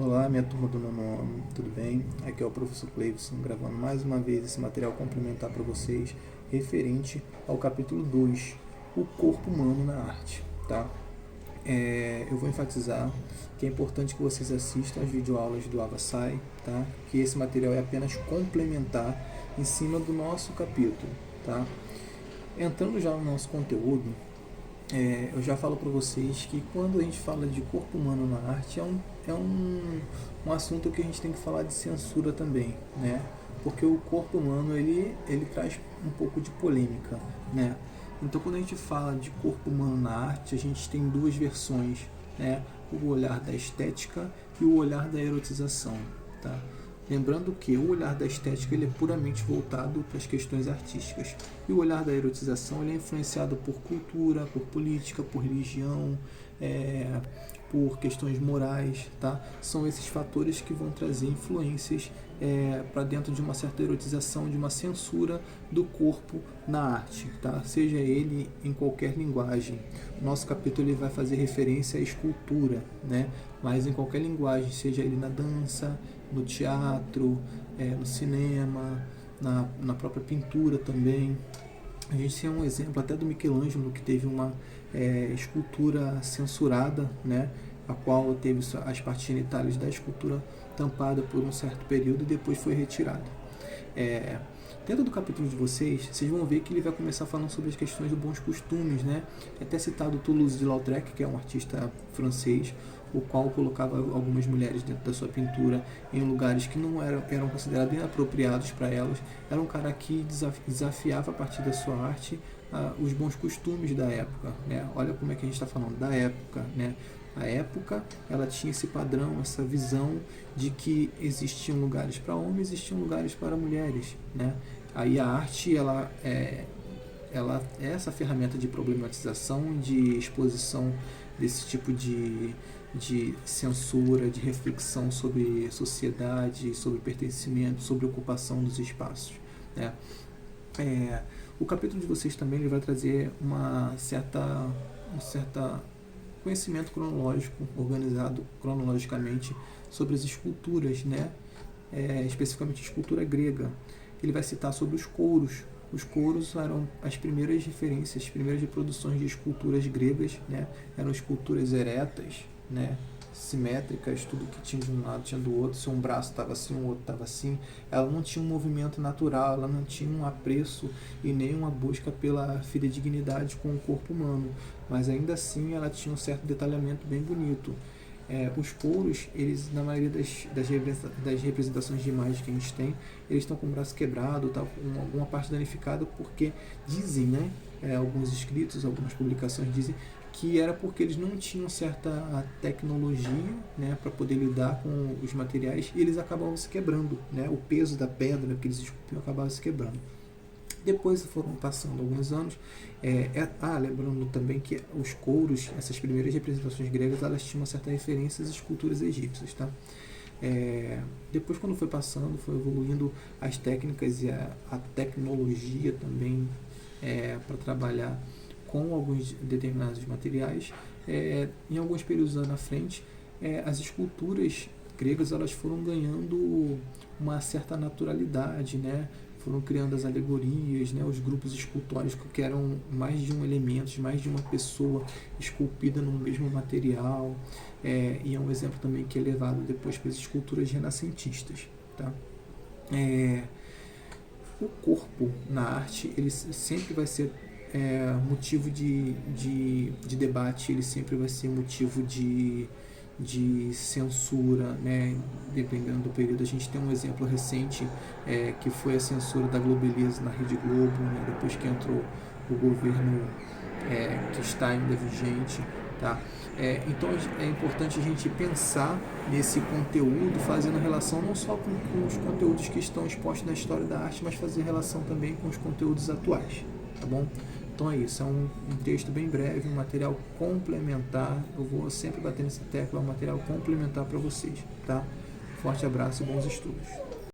Olá, minha turma do nono ano, tudo bem? Aqui é o professor Cleivson, gravando mais uma vez esse material complementar para vocês, referente ao capítulo 2, o corpo humano na arte, tá? Eu vou enfatizar que é importante que vocês assistam as videoaulas do Avassai, tá? Que esse material é apenas complementar em cima do nosso capítulo, tá? Entrando já no nosso conteúdo, eu já falo para vocês que quando a gente fala de corpo humano na arte é um assunto que a gente tem que falar de censura também, né? Porque o corpo humano ele traz um pouco de polêmica, né? Então quando a gente fala de corpo humano na arte, a gente tem duas versões, né? O olhar da estética e o olhar da erotização, tá? Lembrando que o olhar da estética ele é puramente voltado para as questões artísticas. E o olhar da erotização ele é influenciado por cultura, por política, por religião, por questões morais. Tá? São esses fatores que vão trazer influências para dentro de uma certa erotização, de uma censura do corpo na arte, tá? Seja ele em qualquer linguagem. O nosso capítulo ele vai fazer referência à escultura, né? Mas em qualquer linguagem, seja ele na dança, no teatro, no cinema, na própria pintura também. A gente tem um exemplo até do Michelangelo, que teve uma escultura censurada, né, a qual teve as partes genitais da escultura tampada por um certo período e depois foi retirada. Dentro do capítulo de vocês vão ver que ele vai começar falando sobre as questões dos bons costumes, né? É até citado Toulouse de Lautrec, que é um artista francês, o qual colocava algumas mulheres dentro da sua pintura em lugares que não eram considerados inapropriados para elas. Era um cara que desafiava a partir da sua arte os bons costumes da época, né? Olha como é que a gente está falando da época, né? A época ela tinha esse padrão, essa visão de que existiam lugares para homens, existiam lugares para mulheres, né? Aí a arte ela é essa ferramenta de problematização, de exposição desse tipo de censura, de reflexão sobre sociedade, sobre pertencimento, sobre ocupação dos espaços, né? O capítulo de vocês também ele vai trazer um certa conhecimento cronológico, organizado cronologicamente sobre as esculturas, né? Especificamente a escultura grega. Ele vai citar sobre os couros. Os couros eram as primeiras referências, as primeiras reproduções de esculturas gregas, né? Eram esculturas eretas, né? Simétricas, tudo que tinha de um lado tinha do outro. Se um braço estava assim, o outro estava assim. Ela não tinha um movimento natural, ela não tinha um apreço e nem uma busca pela fidedignidade com o corpo humano, mas ainda assim ela tinha um certo detalhamento bem bonito. Os couros, eles na maioria das representações de imagem que a gente tem, eles estão com o braço quebrado, tá, com alguma parte danificada, porque dizem, né, alguns escritos, algumas publicações dizem que era porque eles não tinham certa tecnologia, né, para poder lidar com os materiais e eles acabavam se quebrando, né, o peso da pedra que eles esculpiam acabava se quebrando. Depois foram passando alguns anos. Lembrando também que os couros, essas primeiras representações gregas, elas tinham uma certa referência às esculturas egípcias, tá? Depois, quando foi passando, foi evoluindo as técnicas e a tecnologia também para trabalhar com alguns determinados materiais. Em alguns períodos lá na frente, as esculturas gregas elas foram ganhando uma certa naturalidade, né? Foram criando as alegorias, né? Os grupos escultóricos que eram mais de um elemento, mais de uma pessoa esculpida no mesmo material, e é um exemplo também que é levado depois para as esculturas renascentistas, tá? O corpo na arte ele sempre vai ser motivo de debate, ele sempre vai ser motivo de censura, né? Dependendo do período. A gente tem um exemplo recente que foi a censura da Globeleza na Rede Globo, né? Depois que entrou o governo que está ainda vigente, tá? Então é importante a gente pensar nesse conteúdo, fazendo relação não só com os conteúdos que estão expostos na história da arte, mas fazer relação também com os conteúdos atuais, tá bom? Então é isso, é um texto bem breve, um material complementar. Eu vou sempre bater nessa tecla, é um material complementar para vocês, tá? Forte abraço e bons estudos.